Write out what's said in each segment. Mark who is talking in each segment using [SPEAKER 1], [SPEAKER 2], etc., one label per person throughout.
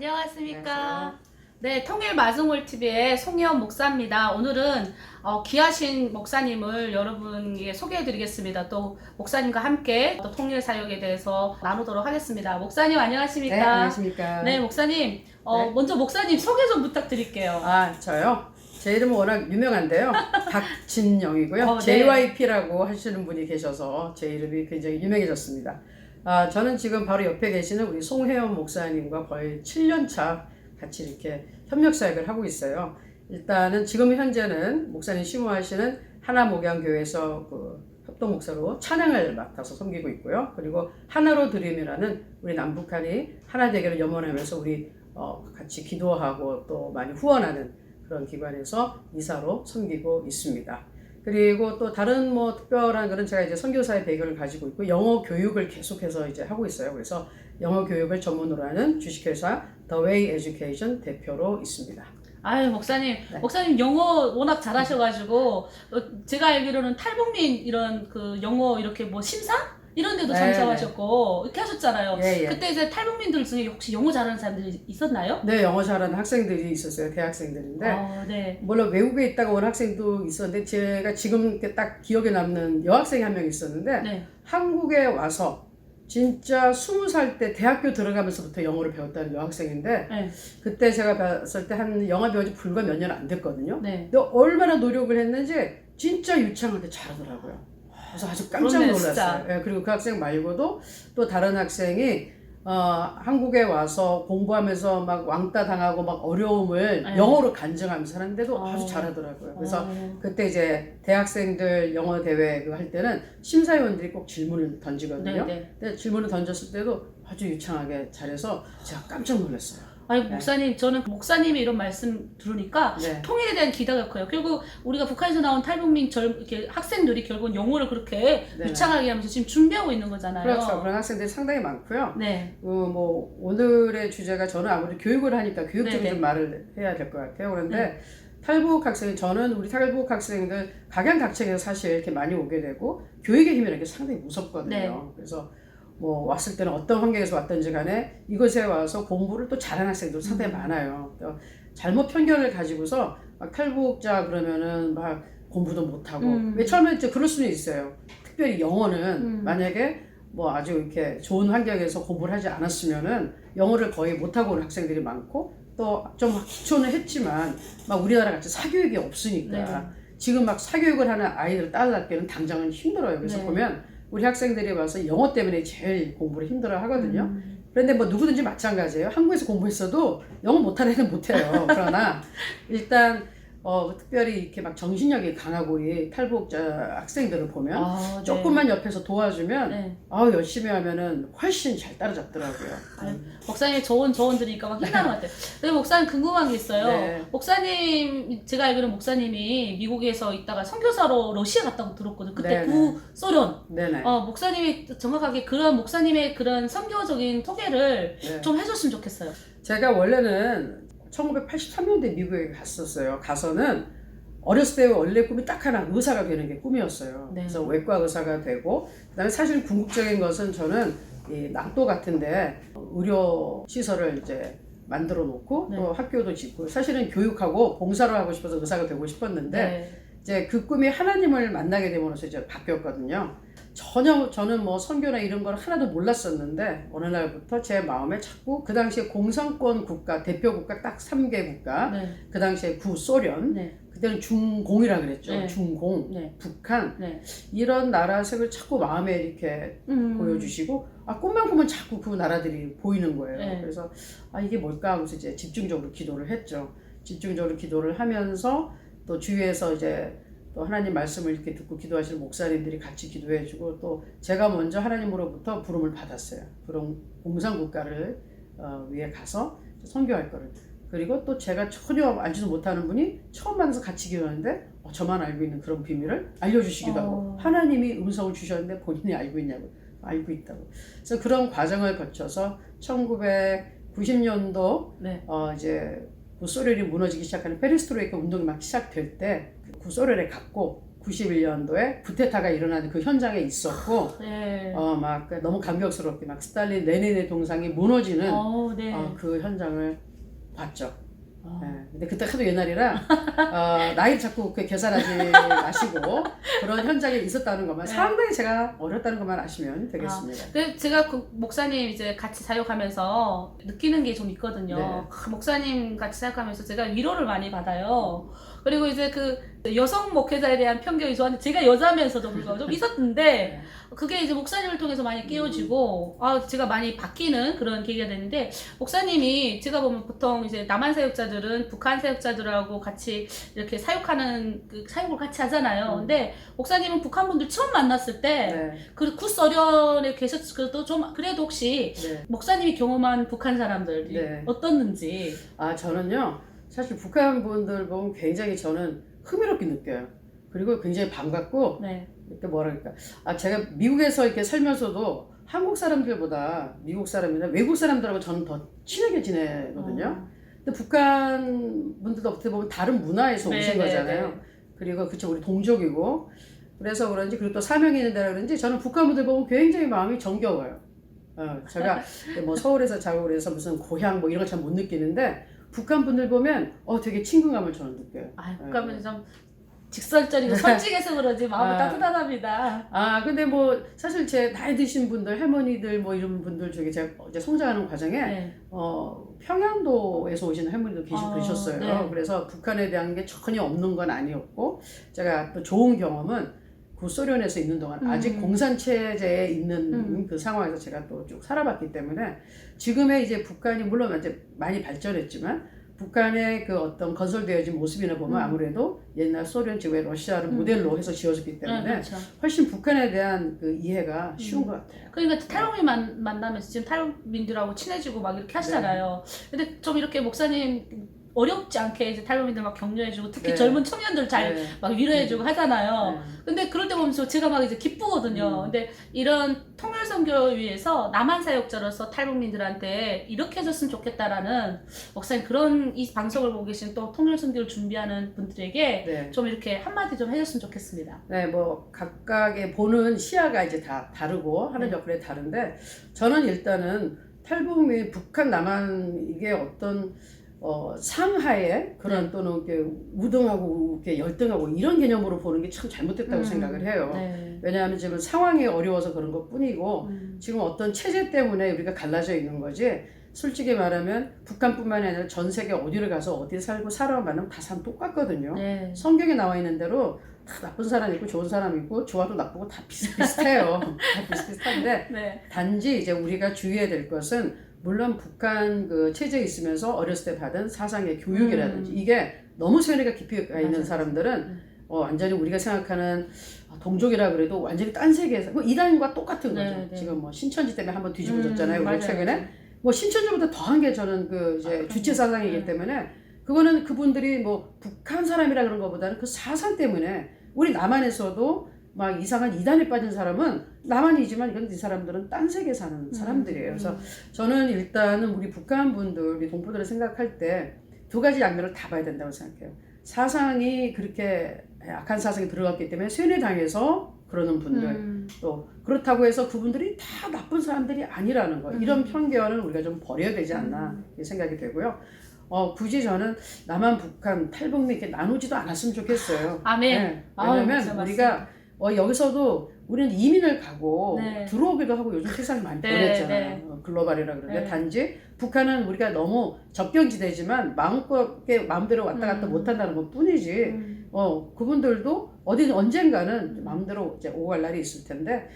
[SPEAKER 1] 안녕하십니까.
[SPEAKER 2] 안녕하세요.
[SPEAKER 1] 네, 통일 마중물 TV의 송혜원 목사입니다. 오늘은 귀하신 목사님을 여러분에게 소개해드리겠습니다. 또 목사님과 함께 또 통일 사역에 대해서 나누도록 하겠습니다. 목사님 안녕하십니까?
[SPEAKER 2] 네, 안녕하십니까.
[SPEAKER 1] 네, 목사님.
[SPEAKER 2] 네.
[SPEAKER 1] 먼저 목사님 소개 좀 부탁드릴게요.
[SPEAKER 2] 저요? 제 이름은 워낙 유명한데요. 박진영이고요.
[SPEAKER 1] 네.
[SPEAKER 2] JYP라고 하시는 분이 계셔서 제 이름이 굉장히 유명해졌습니다. 저는 지금 바로 옆에 계시는 우리 송혜원 목사님과 거의 7년 차 같이 이렇게 협력 사역을 하고 있어요. 일단은 지금 현재는 목사님 심호하시는 하나목양교회에서 협동 목사로 찬양을 맡아서 섬기고 있고요. 그리고 하나로 드림이라는 우리 남북한이 하나 되기를 염원하면서 우리 같이 기도하고 또 많이 후원하는 그런 기관에서 이사로 섬기고 있습니다. 그리고 또 다른 특별한 그런 제가 이제 선교사의 배경을 가지고 있고 영어 교육을 계속해서 이제 하고 있어요. 그래서 영어 교육을 전문으로 하는 주식회사 The Way Education 대표로 있습니다.
[SPEAKER 1] 아유, 목사님.
[SPEAKER 2] 네.
[SPEAKER 1] 목사님 영어 워낙 잘하셔가지고, 제가 알기로는 탈북민 이런 영어 이렇게 심사? 이런 데도
[SPEAKER 2] 네,
[SPEAKER 1] 참석하셨고, 이렇게 하셨잖아요.
[SPEAKER 2] 예.
[SPEAKER 1] 그때 이제 탈북민들 중에 혹시 영어 잘하는 사람들이 있었나요?
[SPEAKER 2] 네, 영어 잘하는 학생들이 있었어요. 대학생들인데.
[SPEAKER 1] 네.
[SPEAKER 2] 물론 외국에 있다가 온 학생도 있었는데 제가 지금 이렇게 딱 기억에 남는 여학생이 한 명 있었는데
[SPEAKER 1] 네.
[SPEAKER 2] 한국에 와서 진짜 20살 때 대학교 들어가면서부터 영어를 배웠다는 여학생인데
[SPEAKER 1] 네.
[SPEAKER 2] 그때 제가 봤을 때 한 영어 배운 지 불과 몇 년 안 됐거든요.
[SPEAKER 1] 네.
[SPEAKER 2] 근데 얼마나 노력을 했는지 진짜 유창하게 잘하더라고요. 그래서 아주 깜짝
[SPEAKER 1] 그러네,
[SPEAKER 2] 놀랐어요. 예, 그리고 그 학생 말고도 또 다른 학생이 한국에 와서 공부하면서 막 왕따 당하고 막 어려움을
[SPEAKER 1] 네.
[SPEAKER 2] 영어로 간증하면서 하는데도 아주 잘하더라고요. 그래서 그때 이제 대학생들 영어 대회 할 때는 심사위원들이 꼭 질문을 던지거든요.
[SPEAKER 1] 네.
[SPEAKER 2] 근데 질문을 던졌을 때도 아주 유창하게 잘해서 제가 깜짝 놀랐어요.
[SPEAKER 1] 아니, 목사님, 저는 목사님이 이런 말씀 들으니까
[SPEAKER 2] 네.
[SPEAKER 1] 통일에 대한 기대가 커요. 결국 우리가 북한에서 나온 탈북민 이렇게 학생들이 결국은 영어를 그렇게
[SPEAKER 2] 네네.
[SPEAKER 1] 유창하게 하면서 지금 준비하고 있는 거잖아요.
[SPEAKER 2] 그렇죠. 그런 학생들이 상당히 많고요.
[SPEAKER 1] 네.
[SPEAKER 2] 오늘의 주제가 저는 아무래도 교육을 하니까 교육적인
[SPEAKER 1] 네네.
[SPEAKER 2] 좀 말을 해야 될 것 같아요. 그런데
[SPEAKER 1] 네.
[SPEAKER 2] 탈북 학생, 저는 우리 탈북 학생들 각양각층에서 사실 이렇게 많이 오게 되고 교육의 힘이라는 게 상당히 무섭거든요.
[SPEAKER 1] 네.
[SPEAKER 2] 그래서 왔을 때는 어떤 환경에서 왔든지 간에 이곳에 와서 공부를 또 잘하는 학생들 상당히 많아요. 또 잘못 편견을 가지고서 막 탈북자 그러면은 막 공부도 못하고 왜 처음에 이제 그럴 수는 있어요. 특별히 영어는 만약에 아주 이렇게 좋은 환경에서 공부를 하지 않았으면은 영어를 거의 못하고 오는 학생들이 많고 또 좀 기초는 했지만 막 우리나라 같이 사교육이 없으니까
[SPEAKER 1] 네.
[SPEAKER 2] 지금 막 사교육을 하는 아이들을 따라잡기는 당장은 힘들어요. 그래서
[SPEAKER 1] 네.
[SPEAKER 2] 보면 우리 학생들이 와서 영어 때문에 제일 공부를 힘들어 하거든요. 그런데 누구든지 마찬가지예요. 한국에서 공부했어도 영어 못하는 애는 못해요. 그러나 일단 특별히 이렇게 막 정신력이 강하고 이 탈북자 학생들을 보면
[SPEAKER 1] 네.
[SPEAKER 2] 조금만 옆에서 도와주면
[SPEAKER 1] 네.
[SPEAKER 2] 열심히 하면은 훨씬 잘 따라잡더라고요.
[SPEAKER 1] 목사님이 조언 들으니까 막 힘나는 것 같아요. 근데 목사님 궁금한 게 있어요.
[SPEAKER 2] 네.
[SPEAKER 1] 목사님, 제가 알기로는 목사님이 미국에서 있다가 선교사로 러시아 갔다고 들었거든요. 그때
[SPEAKER 2] 네네.
[SPEAKER 1] 구소련.
[SPEAKER 2] 네네.
[SPEAKER 1] 목사님이 정확하게 그런 목사님의 그런 선교적인 소개를
[SPEAKER 2] 네.
[SPEAKER 1] 좀 해줬으면 좋겠어요.
[SPEAKER 2] 제가 원래는 1983년도에 미국에 갔었어요. 가서는 어렸을 때 원래 꿈이 딱 하나, 의사가 되는 게 꿈이었어요.
[SPEAKER 1] 네.
[SPEAKER 2] 그래서 외과 의사가 되고, 그다음에 사실 궁극적인 것은 저는 이 낙도 같은데 의료 시설을 이제 만들어 놓고
[SPEAKER 1] 네.
[SPEAKER 2] 또 학교도 짓고, 사실은 교육하고 봉사를 하고 싶어서 의사가 되고 싶었는데
[SPEAKER 1] 네.
[SPEAKER 2] 이제 그 꿈이 하나님을 만나게 됨으로써 이제 바뀌었거든요. 전혀 저는 선교나 이런 걸 하나도 몰랐었는데 어느 날부터 제 마음에 자꾸 그 당시에 공산권 국가, 대표 국가 딱 3개 국가,
[SPEAKER 1] 네.
[SPEAKER 2] 그 당시에 구소련,
[SPEAKER 1] 네.
[SPEAKER 2] 그때는 중공이라 그랬죠.
[SPEAKER 1] 네.
[SPEAKER 2] 중공,
[SPEAKER 1] 네.
[SPEAKER 2] 북한,
[SPEAKER 1] 네.
[SPEAKER 2] 이런 나라색을 자꾸 마음에 이렇게 보여주시고 꿈만 꾸면 자꾸 그 나라들이 보이는 거예요.
[SPEAKER 1] 네.
[SPEAKER 2] 그래서 이게 뭘까 하면서 이제 집중적으로 기도를 했죠. 집중적으로 기도를 하면서 또 주위에서 이제 또 하나님 말씀을 이렇게 듣고 기도하시는 목사님들이 같이 기도해주고 또 제가 먼저 하나님으로부터 부름을 받았어요. 그런 공산국가를 위해 가서 선교할 거를. 그리고 또 제가 전혀 알지도 못하는 분이 처음 만나서 같이 기도하는데 저만 알고 있는 그런 비밀을 알려주시기도 하고 하나님이 음성을 주셨는데 본인이 알고 있냐고. 알고 있다고. 그래서 그런 과정을 거쳐서 1990년도
[SPEAKER 1] 네.
[SPEAKER 2] 이제 구소련이 무너지기 시작하는 페레스트로이카 운동이 막 시작될 때 구소련에 갔고 91년도에 쿠데타가 일어나는 그 현장에 있었고
[SPEAKER 1] 네.
[SPEAKER 2] 막 너무 감격스럽게 막 스탈린 레닌의 동상이 무너지는
[SPEAKER 1] 네.
[SPEAKER 2] 그 현장을 봤죠.
[SPEAKER 1] 어.
[SPEAKER 2] 네. 근데 그때 하도 옛날이라 나이를 자꾸 계산하지 마시고 그런 현장에 있었다는 것만
[SPEAKER 1] 네.
[SPEAKER 2] 상당히 제가 어렸다는 것만 아시면 되겠습니다.
[SPEAKER 1] 근데 제가 그 목사님 이제 같이 사역하면서 느끼는 게 좀 있거든요.
[SPEAKER 2] 네.
[SPEAKER 1] 목사님 같이 사역하면서 제가 위로를 많이 받아요. 그리고 이제 그 여성 목회자에 대한 편견이 저한테 제가 여자면서도 불구하고 좀 있었는데
[SPEAKER 2] 네.
[SPEAKER 1] 그게 이제 목사님을 통해서 많이 깨워지고 제가 많이 바뀌는 그런 계기가 됐는데 목사님이 제가 보면 보통 이제 남한 사역자들은 북한 사역자들하고 같이 이렇게 사역하는 그 사역을 같이 하잖아요. 근데 목사님은 북한 분들 처음 만났을 때
[SPEAKER 2] 네.
[SPEAKER 1] 그 굿서련에 계셨어도 좀 그래도 혹시
[SPEAKER 2] 네.
[SPEAKER 1] 목사님이 경험한 북한 사람들이
[SPEAKER 2] 네.
[SPEAKER 1] 어떻는지.
[SPEAKER 2] 저는요 사실 북한 분들 보면 굉장히 저는 흥미롭게 느껴요. 그리고 굉장히 반갑고
[SPEAKER 1] 네.
[SPEAKER 2] 이렇게 뭐랄까 제가 미국에서 이렇게 살면서도 한국 사람들보다 미국 사람이나 외국 사람들하고 저는 더 친하게 지내거든요. 근데 북한 분들도 어떻게 보면 다른 문화에서 오신 거잖아요. 그리고 그쵸 우리 동족이고 그래서 그런지 그리고 또 사명이 있는 데라 그런지 저는 북한 분들 보면 굉장히 마음이 정겨워요. 제가 뭐 서울에서 자고 그래서 무슨 고향 뭐 이런 걸 잘 못 느끼는데 북한 분들 보면 되게 친근감을 저는 느껴요.
[SPEAKER 1] 북한 분이 좀 직설적이고 솔직해서 그런지 마음이 따뜻하답니다.
[SPEAKER 2] 근데 뭐 사실 제 나이 드신 분들 할머니들 뭐 이런 분들 중에 제가 이제 성장하는 과정에 평양도에서 오시는 할머니도 계셨어요.
[SPEAKER 1] 네.
[SPEAKER 2] 그래서 북한에 대한 게 전혀 없는 건 아니었고 제가 또 좋은 경험은 구소련에서 있는 동안 아직 공산 체제에 있는 그 상황에서 제가 또 쭉 살아봤기 때문에 지금의 이제 북한이 물론 이제 많이 발전했지만 북한의 그 어떤 건설되어진 모습이나 보면 아무래도 옛날 소련 지구의 러시아를 모델로 해서 지어졌기 때문에
[SPEAKER 1] 그렇죠.
[SPEAKER 2] 훨씬 북한에 대한 그 이해가 쉬운 것 같아요.
[SPEAKER 1] 그러니까 탈북민 만나면서 지금 탈북민들하고 친해지고 막 이렇게 하시잖아요. 근데 좀 이렇게 목사님 어렵지 않게 이제 탈북민들 막 격려해주고 특히 젊은 청년들 잘 막 위로해주고 하잖아요. 근데 그럴 때 보면 제가 막 이제 기쁘거든요. 근데 이런 통일선교위에서 남한 사역자로서 탈북민들한테 이렇게 해줬으면 좋겠다라는 목사님 그런 이 방송을 보고 계신 또 통일선교를 준비하는 분들에게 좀 이렇게 한마디 좀 해줬으면 좋겠습니다.
[SPEAKER 2] 네, 뭐 각각의 보는 시야가 이제 다 다르고 하는 역할이 다른데 저는 일단은 탈북민 북한 남한 이게 어떤 상하의 그런 또는 이렇게 우등하고 이렇게 열등하고 이런 개념으로 보는 게 참 잘못됐다고 생각을 해요. 왜냐하면 지금 상황이 어려워서 그런 것 뿐이고 지금 어떤 체제 때문에 우리가 갈라져 있는 거지 솔직히 말하면 북한뿐만이 아니라 전 세계 어디를 가서 어디 살고 살아가면 다 사람 똑같거든요. 성경에 나와 있는 대로 다 나쁜 사람 있고 좋은 사람 있고 좋아도 나쁘고 다 비슷비슷해요. 다 비슷비슷한데 단지 이제 우리가 주의해야 될 것은 물론 북한 그 체제에 있으면서 어렸을 때 받은 사상의 교육이라든지 이게 너무 세뇌가 깊이 가 있는 사람들은 완전히 우리가 생각하는 동족이라 그래도 완전히 딴 세계에서 뭐 이단과 똑같은 거죠. 지금 뭐 신천지 때문에 한번 뒤집어졌잖아요. 우리 최근에 뭐 신천지보다 더한 게 저는 그 이제 주체 사상이기 때문에 그거는 그분들이 뭐 북한 사람이라 그런 것보다는 그 사상 때문에 우리 남한에서도 막 이상한 이단에 빠진 사람은 남한이지만 이 사람들은 딴 세계에 사는 사람들이에요. 그래서 저는 일단은 우리 북한 분들, 우리 동포들을 생각할 때 두 가지 양면을 다 봐야 된다고 생각해요. 사상이 그렇게 악한 사상이 들어갔기 때문에 세뇌당해서 그러는 분들 또 그렇다고 해서 그분들이 다 나쁜 사람들이 아니라는 거 이런 편견을 우리가 좀 버려야 되지 않나 생각이 되고요. 굳이 저는 남한 북한 탈북민 이렇게 나누지도 않았으면 좋겠어요.
[SPEAKER 1] 아멘.
[SPEAKER 2] 왜냐면 우리가 여기서도 우리는 이민을 가고 들어오기도 하고 요즘 세상이 많이 변했잖아요. 글로벌이라 그러는데 단지 북한은 우리가 너무 접경지대지만 마음대로 왔다 갔다 못한다는 것 뿐이지 그분들도 언젠가는 마음대로 이제 오고 갈 날이 있을 텐데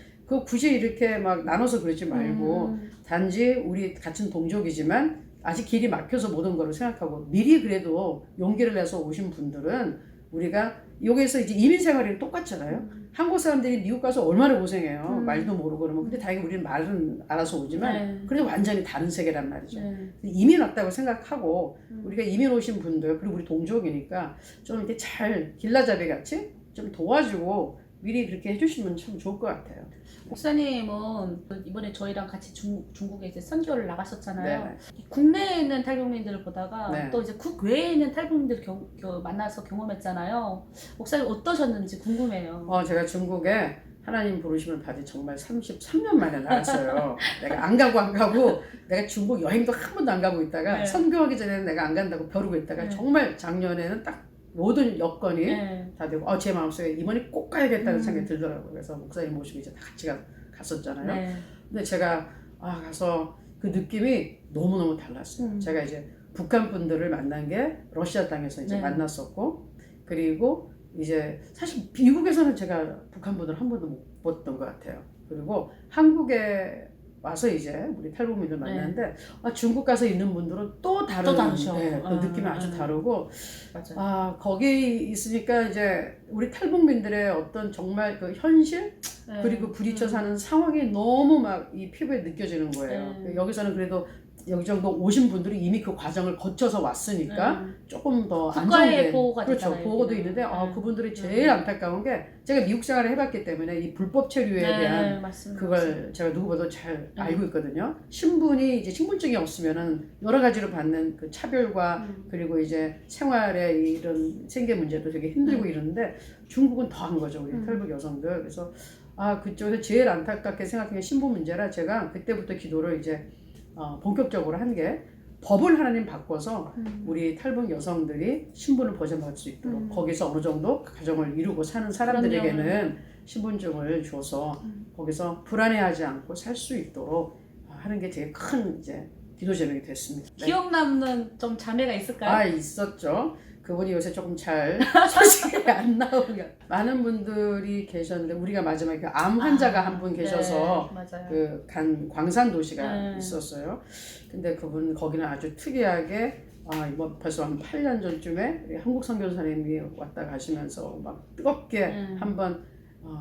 [SPEAKER 2] 굳이 이렇게 막 나눠서 그러지 말고 단지 우리 같은 동족이지만 아직 길이 막혀서 못 온 거로 생각하고 미리 그래도 용기를 내서 오신 분들은 우리가 여기서 이제 이민 생활이 똑같잖아요. 한국 사람들이 미국 가서 얼마나 고생해요. 말도 모르고 그러면. 근데 다행히 우리는 말은 알아서 오지만 그래도 완전히 다른 세계란 말이죠. 이민 왔다고 생각하고 우리가 이민 오신 분들 그리고 우리 동족이니까 좀 이렇게 잘 길라잡이 같이 좀 도와주고 미리 그렇게 해주시면 참 좋을 것 같아요.
[SPEAKER 1] 목사님은 이번에 저희랑 같이 중국에 이제 선교를 나가셨잖아요.
[SPEAKER 2] 네.
[SPEAKER 1] 국내에 있는 탈북민들을 보다가
[SPEAKER 2] 네.
[SPEAKER 1] 또 이제 국외에 있는 탈북민들을 만나서 경험했잖아요. 목사님 어떠셨는지 궁금해요.
[SPEAKER 2] 제가 중국에 하나님 부르심을 받이 정말 33년 만에 나갔어요. 내가 안 가고 내가 중국 여행도 한 번도 안 가고 있다가
[SPEAKER 1] 네.
[SPEAKER 2] 선교하기 전에는 내가 안 간다고 벼르고 있다가
[SPEAKER 1] 네.
[SPEAKER 2] 정말 작년에는 딱 모든 여건이
[SPEAKER 1] 네.
[SPEAKER 2] 다 되고 제 마음속에 이번에 꼭 가야겠다는
[SPEAKER 1] 음.
[SPEAKER 2] 생각이 들더라고요. 그래서 목사님 모시고 이제 다 같이 갔었잖아요.
[SPEAKER 1] 네.
[SPEAKER 2] 근데 제가 가서 그 느낌이 너무너무 달랐어요. 제가 이제 북한 분들을 만난 게 러시아 땅에서 이제
[SPEAKER 1] 네.
[SPEAKER 2] 만났었고, 그리고 이제 사실 미국에서는 제가 북한 분들 한 번도 못 봤던 것 같아요. 그리고 한국에 와서 이제 우리 탈북민들 만났는데 중국 가서 있는 분들은 또
[SPEAKER 1] 다르셔.
[SPEAKER 2] 그 느낌이 아주 다르고,
[SPEAKER 1] 맞아요.
[SPEAKER 2] 거기 있으니까 이제 우리 탈북민들의 어떤 정말 그 현실
[SPEAKER 1] 네.
[SPEAKER 2] 그리고 부딪혀 사는 상황이 너무 막 이 피부에 느껴지는 거예요.
[SPEAKER 1] 네.
[SPEAKER 2] 여기서는 그래도 여기 정도 오신 분들이 이미 그 과정을 거쳐서 왔으니까 조금 더
[SPEAKER 1] 국가의
[SPEAKER 2] 안정된,
[SPEAKER 1] 보호가
[SPEAKER 2] 그렇죠,
[SPEAKER 1] 되잖아요,
[SPEAKER 2] 보호도
[SPEAKER 1] 여기는.
[SPEAKER 2] 있는데 그분들이 제일 안타까운 게, 제가 미국 생활을 해봤기 때문에 이 불법 체류에 대한
[SPEAKER 1] 맞습니다.
[SPEAKER 2] 그걸 제가 누구보다 잘 알고 있거든요. 신분이 이제 신분증이 없으면은 여러 가지로 받는 그 차별과 그리고 이제 생활의 이런 생계 문제도 되게 힘들고 이러는데, 중국은 더한 거죠, 우리 탈북 여성들. 그래서 그쪽에서 제일 안타깝게 생각한 게 신분 문제라, 제가 그때부터 기도를 이제 본격적으로 한 게, 법을 하나님 바꿔서 우리 탈북 여성들이 신분을 보장받을 수 있도록 거기서 어느 정도 가정을 이루고 사는 사람들에게는 신분증을 줘서 거기서 불안해하지 않고 살 수 있도록 하는 게 되게 큰 이제 기도 제목이 됐습니다. 네.
[SPEAKER 1] 기억 남는 좀 자매가 있을까요?
[SPEAKER 2] 있었죠. 그분이 요새 조금 잘 소식이 안 나오고 많은 분들이 계셨는데, 우리가 마지막에 그 암 환자가 한 분 계셔서
[SPEAKER 1] 맞아요.
[SPEAKER 2] 그 간 광산 도시가 있었어요. 근데 그분 거기는 아주 특이하게 이번 벌써 한 8년 전쯤에 우리 한국 선교사님이 왔다 가시면서 막 뜨겁게 한번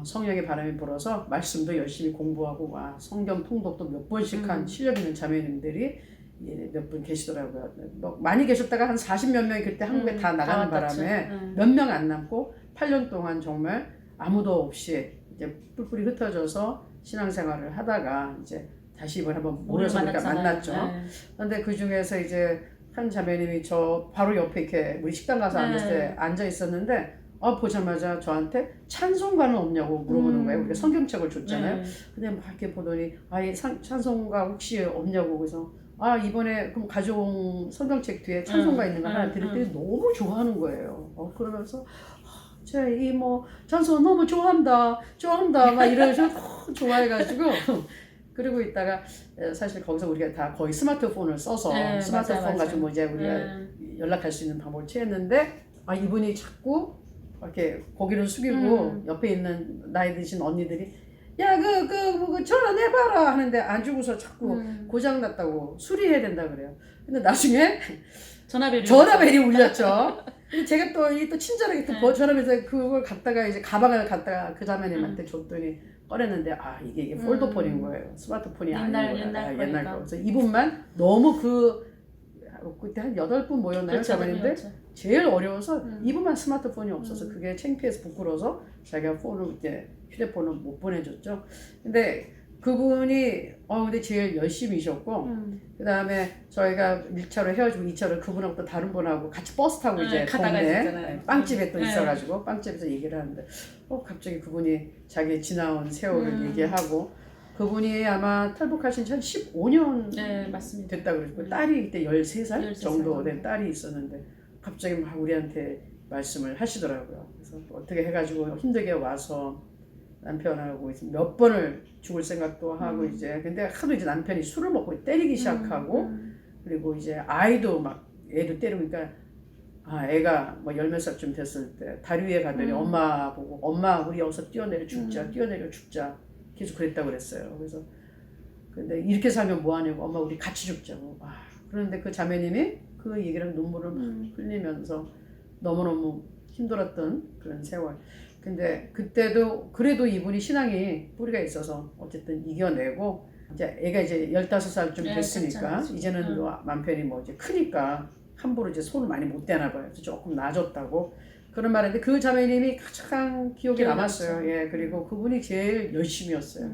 [SPEAKER 2] 성령의 바람이 불어서 말씀도 열심히 공부하고 성경 통독도 몇 번씩 한 실력 있는 자매님들이 몇 분 계시더라고요. 많이 계셨다가 한 40몇 명이 그때 한국에 다 나가는 바람에 몇 명 안 남고 8년 동안 정말 아무도 없이 이제 뿔뿔이 흩어져서 신앙생활을 하다가 이제 다시 이번에 한번 모여서 우리가 만났죠. 그런데 그 중에서 이제 한 자매님이 저 바로 옆에 이렇게 우리 식당 가서 앉았을 때 앉아 있었는데, 보자마자 저한테 찬송가는 없냐고 물어보는 거예요. 우리가 성경책을 줬잖아요. 근데 막 이렇게 보더니 이 찬송가 혹시 없냐고. 그래서 이번에 그럼 가져온 성경책 뒤에 찬송가 있는 거 하나 드렸더니 너무 좋아하는 거예요. 그러면서 이 찬송 너무 좋아한다 막 이러셔 좋아해가지고 그러고 있다가 사실 거기서 우리가 다 거의 스마트폰을 써서 스마트폰 가지고 이제 우리가 연락할 수 있는 방법을 취했는데, 이분이 자꾸 이렇게 고개를 숙이고 옆에 있는 나이 드신 언니들이 전화내봐라 하는데 안 주고서 자꾸 고장났다고 수리해야 된다 그래요. 근데 나중에 전화벨이 울렸죠. 근데 제가 또 친절하게 전화벨에서 그걸 갖다가 이제 가방을 갖다가 그 자매님한테 줬더니 꺼냈는데 이게 폴더폰인 거예요. 스마트폰이 아니고 옛날 거. 그래서 이분만 너무 그때 한 8분 모였나요? 자매님들? 제일 어려워서 이분만 스마트폰이 없어서 그게 창피해서 부끄러워서 자기가 휴대폰을 못 보내줬죠. 근데 그분이 근데 제일 열심히셨고, 그 다음에 저희가 1차로 헤어지고 2차로 그분하고 또 다른 분하고 같이 버스 타고 이제 동네 빵집에 또 있어가지고 빵집에서 얘기를 하는데 갑자기 그분이 자기 지나온 세월을 얘기하고, 그분이 아마 탈북하신 지 한 15년 됐다 그러고, 딸이 그때 13살 정도 된 딸이 있었는데 갑자기 막 우리한테 말씀을 하시더라고요. 그래서 어떻게 해가지고 힘들게 와서 남편하고 몇 번을 죽을 생각도 하고 이제, 근데 하도 이제 남편이 술을 먹고 때리기 시작하고 그리고 이제 아이도 막 애도 때리고, 그러니까 애가 뭐 10몇 살쯤 됐을 때 다리 위에 가더니 엄마 보고 엄마 우리 여기서 뛰어내려 죽자 계속 그랬다고 그랬어요. 그래서 근데 이렇게 살면 뭐하냐고, 엄마 우리 같이 죽자고. 그런데 그 자매님이 그 얘기를 눈물을 막 흘리면서 너무너무 힘들었던 그런 세월. 근데 그때도 그래도 이분이 신앙이 뿌리가 있어서 어쨌든 이겨내고, 이제 애가 이제 15살쯤 됐으니까 이제는 남편이 이제 크니까 함부로 이제 손을 많이 못 대나 봐요. 그래서 조금 나아졌다고. 그런 말인데 그 자매님이 가장 기억에
[SPEAKER 1] 기억에
[SPEAKER 2] 남았어요.
[SPEAKER 1] 남죠.
[SPEAKER 2] 예, 그리고 그분이 제일 열심이었어요.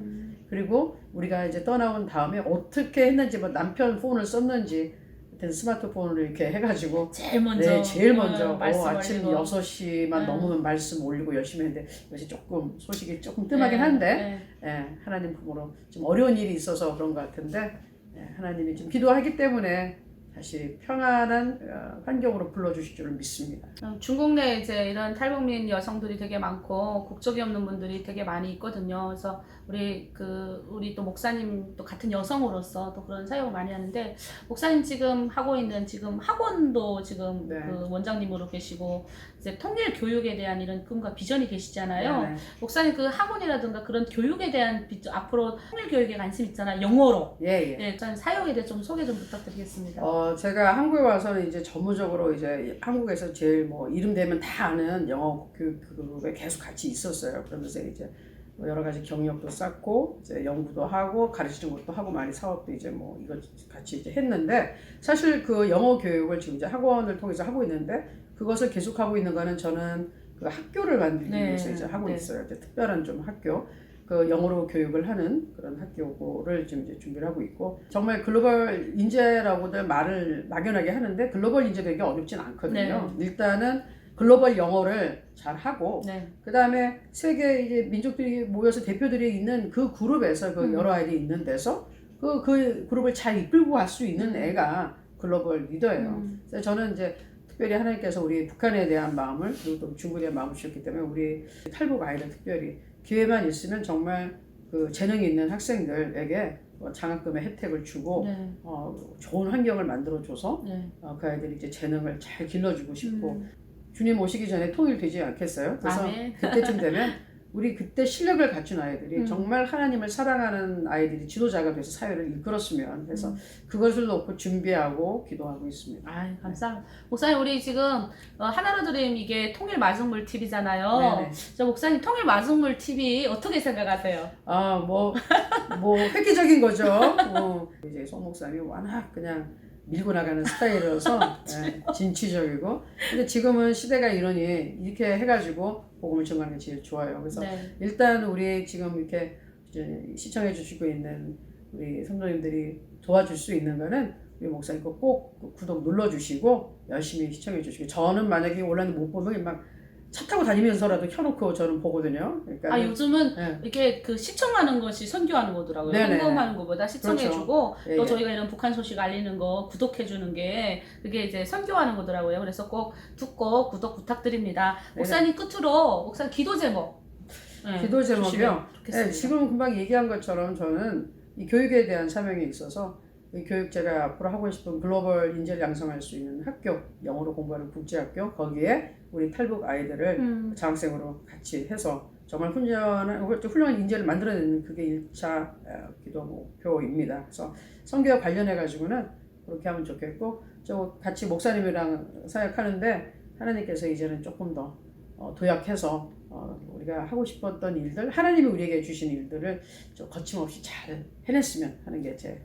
[SPEAKER 2] 그리고 우리가 이제 떠나온 다음에 어떻게 했는지 뭐 남편 폰을 썼는지 하여튼 스마트폰을 이렇게 해가지고
[SPEAKER 1] 제일 먼저.
[SPEAKER 2] 네, 제일 먼저
[SPEAKER 1] 말씀
[SPEAKER 2] 아침
[SPEAKER 1] 올리고.
[SPEAKER 2] 6시만
[SPEAKER 1] 네.
[SPEAKER 2] 넘으면 말씀 올리고 열심히 했는데 이것이 조금 소식이 조금 뜸하긴 한데
[SPEAKER 1] 네.
[SPEAKER 2] 예, 하나님 품으로 좀 어려운 일이 있어서 그런 것 같은데 예, 하나님이 좀 기도하기 때문에 다시 평안한 환경으로 불러주실 줄을 믿습니다.
[SPEAKER 1] 중국 내에 이제 이런 탈북민 여성들이 되게 많고 국적이 없는 분들이 되게 많이 있거든요. 그래서 우리 또 목사님 또 같은 여성으로서 또 그런 사역을 많이 하는데 목사님 지금 하고 있는 지금 학원도 지금
[SPEAKER 2] 네.
[SPEAKER 1] 그 원장님으로 계시고 이제 통일 교육에 대한 이런 꿈과 비전이 계시잖아요.
[SPEAKER 2] 네,
[SPEAKER 1] 목사님 그 학원이라든가 그런 교육에 대한 앞으로 통일 교육에 관심 있잖아요. 영어로.
[SPEAKER 2] 예, 예.
[SPEAKER 1] 네, 목사님 사역에 대해 좀 소개 좀 부탁드리겠습니다.
[SPEAKER 2] 제가 한국에 와서는 이제 전무적으로 이제 한국에서 제일 뭐 이름 되면 다 아는 영어 교육에 계속 같이 있었어요. 그러면서 이제 뭐 여러 가지 경력도 쌓고 이제 연구도 하고 가르치는 것도 하고 많이 사업도 이제 뭐 이거 같이 이제 했는데 사실 그 영어 교육을 지금 이제 학원을 통해서 하고 있는데 그것을 계속하고 있는 거는 저는 그 학교를 만들기
[SPEAKER 1] 네,
[SPEAKER 2] 위해서 이제 하고
[SPEAKER 1] 네.
[SPEAKER 2] 있어요. 이제 특별한 좀 학교. 그 영어로 교육을 하는 그런 학교를 지금 이제 준비를 하고 있고 정말 글로벌 인재라고들 말을 막연하게 하는데 글로벌 인재 되기 어렵진 않거든요. 일단은 글로벌 영어를 잘 하고
[SPEAKER 1] 네.
[SPEAKER 2] 그 다음에 세계 이제 민족들이 모여서 대표들이 있는 그 그룹에서 그 여러 아이들이 있는 데서 그 그룹을 잘 이끌고 갈 수 있는 애가 글로벌 리더예요. 그래서 저는 이제 특별히 하나님께서 우리 북한에 대한 마음을 그리고 또 중국에 대한 마음을 주셨기 때문에 우리 탈북 아이들 특별히 기회만 있으면 정말 그 재능이 있는 학생들에게 장학금의 혜택을 주고
[SPEAKER 1] 네.
[SPEAKER 2] 좋은 환경을 만들어줘서
[SPEAKER 1] 네.
[SPEAKER 2] 그 아이들이 이제 재능을 잘 길러주고 싶고 주님 오시기 전에 통일되지 않겠어요? 그래서
[SPEAKER 1] 아멘.
[SPEAKER 2] 그때쯤 되면 우리 그때 실력을 갖춘 아이들이 정말 하나님을 사랑하는 아이들이 지도자가 돼서 사회를 이끌었으면 그래서 그것을 놓고 준비하고 기도하고 있습니다.
[SPEAKER 1] 아유, 감사합니다. 목사님, 우리 지금 하나로 드림 이게 통일 마중물 TV잖아요.
[SPEAKER 2] 네네.
[SPEAKER 1] 저 목사님 통일 마중물 TV 어떻게 생각하세요?
[SPEAKER 2] 뭐 획기적인 거죠. 이제 송 목사님이 워낙 그냥 밀고 나가는 스타일이라서 진취적이고 근데 지금은 시대가 이러니 이렇게 해가지고 복음을 전하는 게 제일 좋아요. 그래서
[SPEAKER 1] 네.
[SPEAKER 2] 일단 우리 지금 이렇게 이제 시청해 주시고 있는 우리 성도님들이 도와줄 수 있는 거는 우리 목사님 거 꼭 구독 눌러주시고 열심히 시청해 주시고 저는 만약에 온라인 못 보면 막 차 타고 다니면서라도 켜놓고 저는 보거든요. 그러니까
[SPEAKER 1] 요즘은
[SPEAKER 2] 네.
[SPEAKER 1] 이렇게 그 시청하는 것이 선교하는 거더라고요.
[SPEAKER 2] 네네.
[SPEAKER 1] 헌금하는 것보다 시청해주고
[SPEAKER 2] 그렇죠.
[SPEAKER 1] 또
[SPEAKER 2] 예,
[SPEAKER 1] 저희가 이런 북한 소식 알리는 거 구독해주는 게 그게 이제 선교하는 거더라고요. 그래서 꼭 듣고 구독 부탁드립니다. 목사님 끝으로 목사님 기도 제목. 네,
[SPEAKER 2] 기도 제목이요.
[SPEAKER 1] 주시면 좋겠습니다.
[SPEAKER 2] 네, 지금 금방 얘기한 것처럼 저는 이 교육에 대한 사명이 있어서 이 교육 제가 앞으로 하고 싶은 글로벌 인재를 양성할 수 있는 학교, 영어로 공부하는 국제학교 거기에 우리 탈북 아이들을 장학생으로 같이 해서 정말 훌륭한 인재를 만들어내는 그게 1차 기도 목표입니다. 그래서 선교와 관련해 가지고는 그렇게 하면 좋겠고 저 같이 목사님이랑 사역하는데 하나님께서 이제는 조금 더 도약해서 우리가 하고 싶었던 일들 하나님이 우리에게 주신 일들을 좀 거침없이 잘 해냈으면 하는 게 제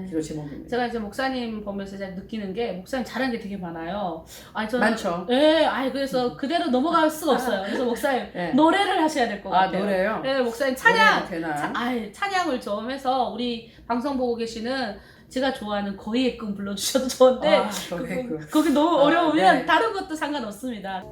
[SPEAKER 2] 기도 제목입니다.
[SPEAKER 1] 제가 이제 목사님 보면서 제가 느끼는 게 목사님 잘하는 게 되게 많아요.
[SPEAKER 2] 많죠.
[SPEAKER 1] 네, 그래서 그대로 넘어갈 수가 없어요. 그래서 목사님
[SPEAKER 2] 네.
[SPEAKER 1] 노래를 하셔야 될 것 같아요.
[SPEAKER 2] 노래요?
[SPEAKER 1] 네, 목사님 찬양.
[SPEAKER 2] 되나?
[SPEAKER 1] 찬양을 좀 해서 우리 방송 보고 계시는 제가 좋아하는 거의의 꿈 불러주셔도 좋은데
[SPEAKER 2] 거기에
[SPEAKER 1] 거기 너무 어려우면
[SPEAKER 2] 네.
[SPEAKER 1] 다른 것도 상관없습니다.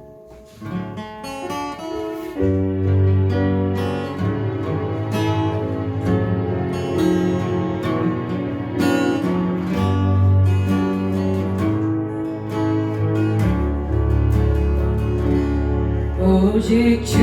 [SPEAKER 2] 오직 주